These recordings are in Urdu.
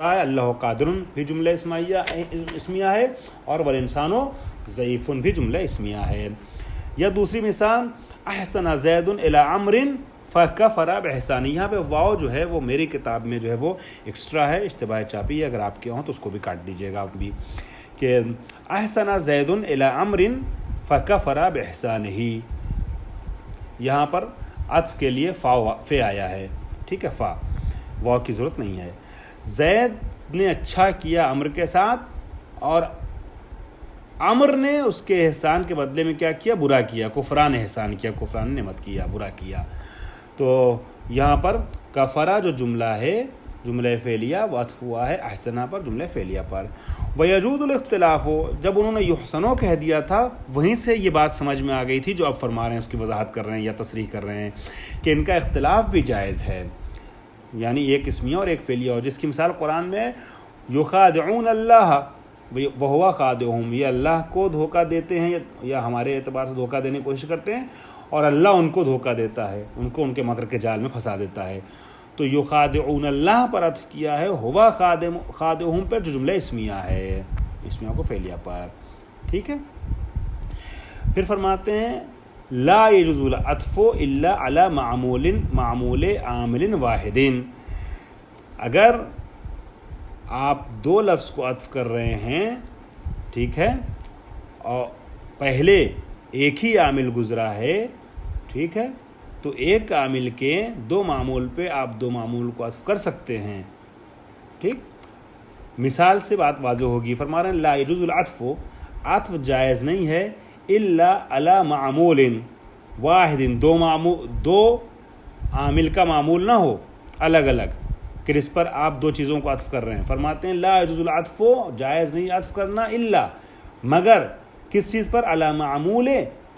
اللہ قادرن بھی جملہ اسمیہ ہے اور والانسانو ضعیفن بھی جملہ اسمیہ ہے. یا دوسری مثال احسن زید الی عمر فکفر باحسانہ. یہاں پہ واو جو ہے وہ میری کتاب میں جو ہے وہ ایکسٹرا ہے, اشتباہ چاپی ہے, اگر آپ کے ہوں تو اس کو بھی کاٹ دیجیے گا آپ بھی, کہ احسن زید الی عمر فکفر باحسانہ. یہاں پر عطف کے لیے فے آیا ہے, ٹھیک ہے, فا واو کی ضرورت نہیں ہے. زید نے اچھا کیا عمر کے ساتھ اور عمر نے اس کے احسان کے بدلے میں کیا کیا, برا کیا, کفران احسان کیا, کفران نعمت کیا, برا کیا. تو یہاں پر کفرا جو جملہ ہے جملہ فعلیہ وہ عطف ہوا ہے احسنہ پر, جملہ فعلیہ پر. وَيَجُوزُ الْاخْتِلَافُ, جب انہوں نے یحسنو کہہ دیا تھا وہیں سے یہ بات سمجھ میں آ گئی تھی جو اب فرما رہے ہیں, اس کی وضاحت کر رہے ہیں یا تصریح کر رہے ہیں کہ ان کا اختلاف بھی جائز ہے, یعنی ایک اسمیہ اور ایک فعلیہ ہو, جس کی مثال قرآن میں یخادعون اللہ وہو خادعہم, یہ اللہ کو دھوکہ دیتے ہیں یا ہمارے اعتبار سے دھوکہ دینے کی کوشش کرتے ہیں اور اللہ ان کو دھوکہ دیتا ہے, ان کو ان کے مکر کے جال میں پھنسا دیتا ہے. تو یخادعون اللہ پر عطف کیا ہے ہوا خادعہم پر جو جملہ اسمیہ ہے, اسمیہ کو فعلیہ پر, ٹھیک ہے. پھر فرماتے ہیں لا يجوز العطف الا علی معمول عامل واحد. اگر آپ دو لفظ کو عطف کر رہے ہیں, ٹھیک ہے, اور پہلے ایک ہی عامل گزرا ہے, ٹھیک ہے, تو ایک عامل کے دو معمول پہ آپ دو معمول کو عطف کر سکتے ہیں, ٹھیک. مثال سے بات واضح ہوگی. فرما رہے ہیں لا يجوز العطف, عطف جائز نہیں ہے الا علی معمول واحد, دو عامل کا معمول نہ ہو الگ الگ کہ جس پر آپ دو چیزوں کو عطف کر رہے ہیں. فرماتے ہیں لا يجوز العطف, جائز نہیں عطف کرنا, الا مگر کس چیز پر, علی معمول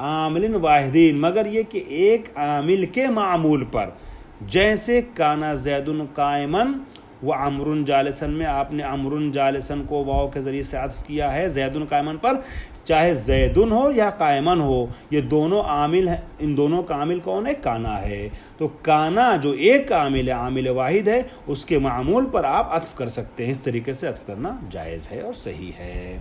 عامل واحدین, مگر یہ کہ ایک عامل کے معمول پر. جیسے کانا زید قائما و عمر جالسا میں آپ نے عمر جالسا کو واو کے ذریعے سے عطف کیا ہے زید قائما پر, چاہے زیدن ہو یا قائمن ہو, یہ دونوں عامل ہیں, ان دونوں کا عامل کون ہے, کانا ہے. تو کانا جو ایک عامل ہے, عامل واحد ہے, اس کے معمول پر آپ عطف کر سکتے ہیں. اس طریقے سے عطف کرنا جائز ہے اور صحیح ہے,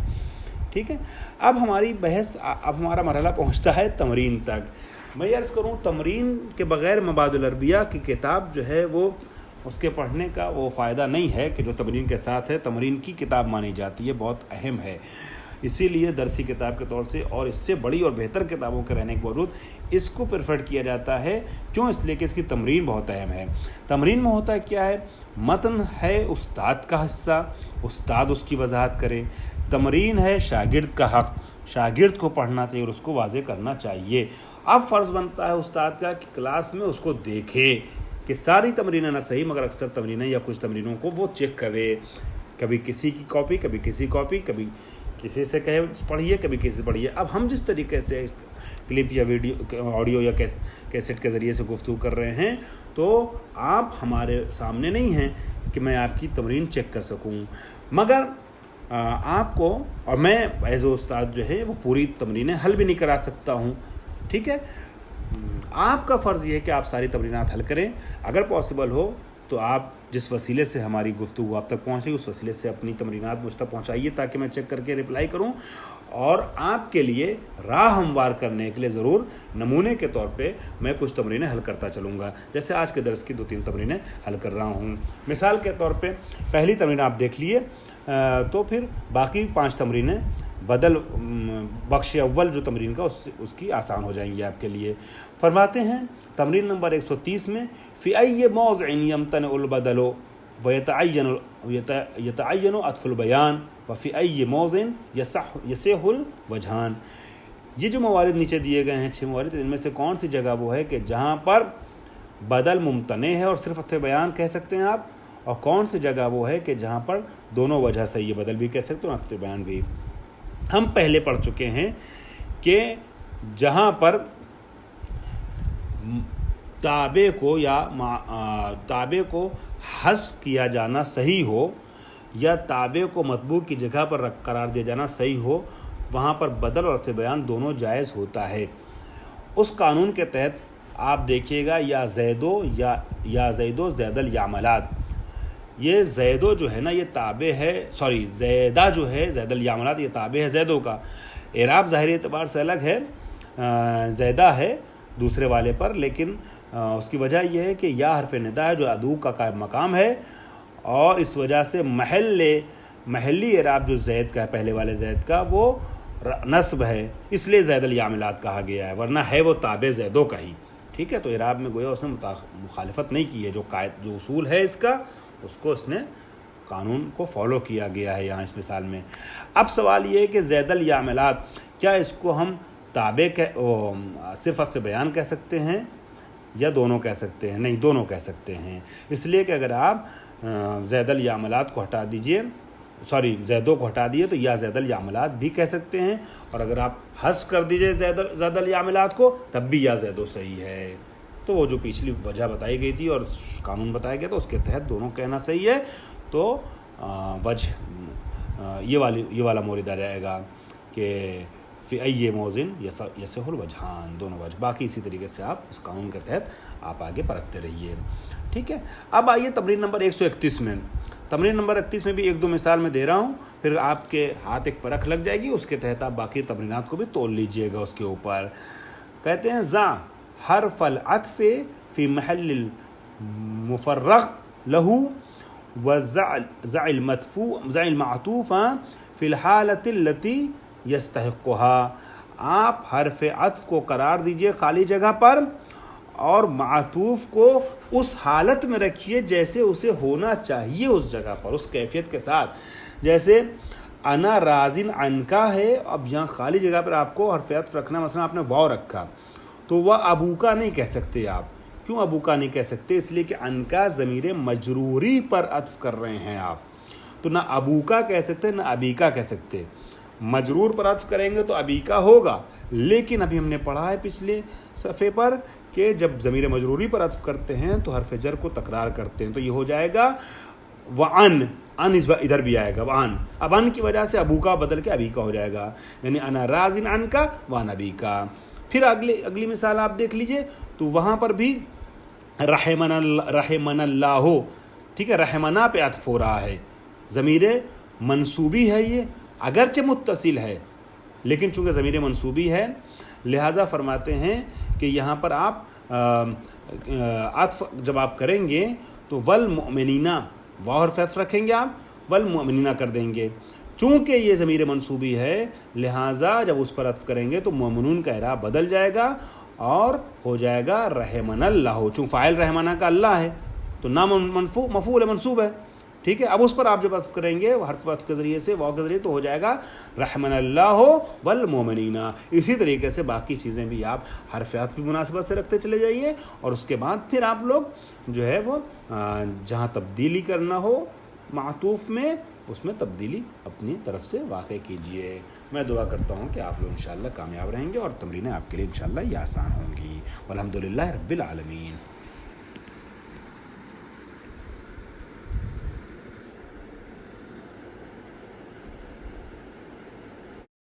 ٹھیک ہے. اب ہماری بحث, اب ہمارا مرحلہ پہنچتا ہے تمرین تک. میں عرض کروں تمرین کے بغیر مبادئ العربیہ کی کتاب جو ہے وہ اس کے پڑھنے کا وہ فائدہ نہیں ہے کہ جو تمرین کے ساتھ ہے. تمرین کی کتاب مانی جاتی ہے, بہت اہم ہے, اسی لیے درسی کتاب کے طور سے اور اس سے بڑی اور بہتر کتابوں کے رہنے کے باوجود اس کو پریفرڈ کیا جاتا ہے. کیوں؟ اس لیے کہ اس کی تمرین بہت اہم ہے. تمرین میں ہوتا کیا ہے, متن ہے استاد کا حصہ, استاد اس کی وضاحت کرے. تمرین ہے شاگرد کا حق, شاگرد کو پڑھنا چاہیے اور اس کو واضح کرنا چاہیے. اب فرض بنتا ہے استاد کا کہ کلاس میں اس کو دیکھے کہ ساری تمرینیں نہ صحیح مگر اکثر تمرینیں یا کچھ تمرینوں کو وہ چیک کرے. کبھی کسی کی کاپی, کبھی کسی کاپی, کبھی کسی سے کہے پڑھیے, کبھی کسی سے پڑھیے. اب ہم جس طریقے سے کلپ یا ویڈیو آڈیو یا کیسٹ کے ذریعے سے گفتگو کر رہے ہیں تو آپ ہمارے سامنے نہیں ہیں کہ میں آپ کی تمرین چیک کر سکوں, مگر آپ کو اور میں ایز اے استاد جو ہے وہ پوری تمرینیں حل بھی نہیں کرا سکتا ہوں, ٹھیک ہے. آپ کا فرض یہ ہے کہ آپ ساری تمرینات حل کریں. اگر پاسبل ہو تو آپ جس وسیلے سے ہماری گفتگو آپ تک پہنچے اس وسیلے سے اپنی تمرینات مجھ تک پہنچائیے تاکہ میں چیک کر کے رپلائی کروں, اور آپ کے لیے راہ ہموار کرنے کے لیے ضرور نمونے کے طور پہ میں کچھ تمرینیں حل کرتا چلوں گا. جیسے آج کے درس کی 2-3 تمرینیں حل کر رہا ہوں. مثال کے طور پہ پہلی تمرین آپ دیکھ لیے, تو پھر باقی 5 تمرینیں بدل بخش اول جو تمرین کا اس کی آسان ہو جائیں گی آپ کے لیے. فرماتے ہیں تمرین نمبر 130 میں فی ای موضع یمتنع البدل ویتعین عطف البیان وفی ای موضع یصح الوجہان. یہ جو موارد نیچے دیے گئے ہیں 6 موارد, ان میں سے کون سی جگہ وہ ہے کہ جہاں پر بدل ممتنع ہے اور صرف عطف بیان کہہ سکتے ہیں آپ, اور کون سی جگہ وہ ہے کہ جہاں پر دونوں وجہ سے یہ بدل بھی کہہ سکتے ہیں اور عطف بیان بھی. ہم پہلے پڑھ چکے ہیں کہ جہاں پر تابع کو حذف کیا جانا صحیح ہو یا تابع کو مطبوع کی جگہ پر قرار دیا جانا صحیح ہو, وہاں پر بدل اور عطف بیان دونوں جائز ہوتا ہے. اس قانون کے تحت آپ دیکھیے گا یا زیدو زید الیعملات, یہ زیدو جو ہے نا یہ تابع ہے، زیدہ جو ہے زید الیاملات یہ تابع ہے زیدو کا. اعراب ظاہری اعتبار سے الگ ہے، زیدہ ہے دوسرے والے پر، لیکن اس کی وجہ یہ ہے کہ یا حرف ندا ہے جو ادو کا قائم مقام ہے، اور اس وجہ سے محلی اعراب جو زید کا ہے پہلے والے زید کا وہ نصب ہے، اس لیے زید الیاملات کہا گیا ہے، ورنہ ہے وہ تابع زیدو کا ہی. ٹھیک ہے، تو اعراب میں گویا اس نے مخالفت نہیں کی ہے، جو اصول ہے اس کا اس کو اس نے قانون کو فالو کیا گیا ہے یہاں اس مثال میں. اب سوال یہ ہے کہ زید الیاملات کیا اس کو ہم تابع صرف وقت بیان کہہ سکتے ہیں یا دونوں کہہ سکتے ہیں؟ نہیں، دونوں کہہ سکتے ہیں، اس لیے کہ اگر آپ زید الیاملات کو ہٹا دیجئے، زیدوں کو ہٹا دیے تو یا زید الیاملات بھی کہہ سکتے ہیں، اور اگر آپ حذف کر دیجئے زید الیاملات کو تب بھی یا زیدو صحیح ہے. تو وہ جو پچھلی وجہ بتائی گئی تھی اور قانون بتایا گیا تھا اس کے تحت دونوں کہنا صحیح ہے. تو وجہ یہ والا مورد آ جائے گا کہ فی ای موزن یصح الوجہان، دونوں وجہ. باقی اسی طریقے سے آپ اس قانون کے تحت آپ آگے پرکھتے رہیے. ٹھیک ہے، اب آئیے تمرین نمبر 131 میں. تمرین نمبر 31 میں بھی ایک دو مثال میں دے رہا ہوں، پھر آپ کے ہاتھ ایک پرکھ لگ جائے گی، اس کے تحت آپ باقی تمرینات کو بھی تول لیجئے گا اس کے اوپر. کہتے ہیں ضع حرف العطف فی محل المفرغ لہو وضع المعطوف فی الحالۃ التی یستحقها. آپ حرف عطف کو قرار دیجئے خالی جگہ پر اور معطوف کو اس حالت میں رکھیے جیسے اسے ہونا چاہیے اس جگہ پر، اس کیفیت کے ساتھ. جیسے انا راضٍ عنکا ہے، اب یہاں خالی جگہ پر آپ کو حرف عطف رکھنا، مثلا آپ نے واو رکھا تو وہ ابوکا نہیں کہہ سکتے آپ. کیوں ابوکا نہیں کہہ سکتے؟ اس لیے کہ عنکا ضمیر مجروری پر عطف کر رہے ہیں آپ، تو نہ ابوکا کہہ سکتے نہ ابیکا کہہ سکتے. مجرور پر عطف کریں گے تو ابیکا ہوگا، لیکن ابھی ہم نے پڑھا ہے پچھلے صفحے پر کہ جب ضمیر مجروری پر عطف کرتے ہیں تو حرف جر کو تکرار کرتے ہیں، تو یہ ہو جائے گا وَأَن. ادھر بھی آئے گا وَأَن. اب ان کی وجہ سے ابوکا بدل کے ابیکا ہو جائے گا، یعنی انا راضٍ عنکا وَأَنَا ابیکا. پھر اگلی مثال آپ دیکھ لیجئے تو وہاں پر بھی رحمن اللہ، ٹھیک ہے، رحمنا پہ عطف ہو رہا ہے، ضمیر منصوبی ہے، یہ اگرچہ متصل ہے لیکن چونکہ ضمیر منصوبی ہے لہٰذا فرماتے ہیں کہ یہاں پر آپ عطف جب آپ کریں گے تو والمؤمنین، واو حرف عطف رکھیں گے آپ، والمؤمنین کر دیں گے. چونکہ یہ ضمیر منصوبی ہے لہٰذا جب اس پر عطف کریں گے تو مومنون کا اعراب بدل جائے گا اور ہو جائے گا رحمن اللہ. چونکہ فاعل رحمانہ کا اللہ ہے تو نام مفعول منصوب ہے. ٹھیک ہے، اب اس پر آپ جب عطف کریں گے حرف عطف کے ذریعے سے، واو کے ذریعے، تو ہو جائے گا رحمن اللہ والمؤمنین. اسی طریقے سے باقی چیزیں بھی آپ حرف عطف کی مناسبت سے رکھتے چلے جائیے، اور اس کے بعد پھر آپ لوگ جو ہے وہ جہاں تبدیلی کرنا ہو معطوف میں، اس میں تبدیلی اپنی طرف سے واقع کیجئے. میں دعا کرتا ہوں کہ آپ لوگ انشاءاللہ کامیاب رہیں گے اور تمرینیں آپ کے لیے انشاءاللہ یہ آسان ہوں گی. والحمدللہ رب العالمین.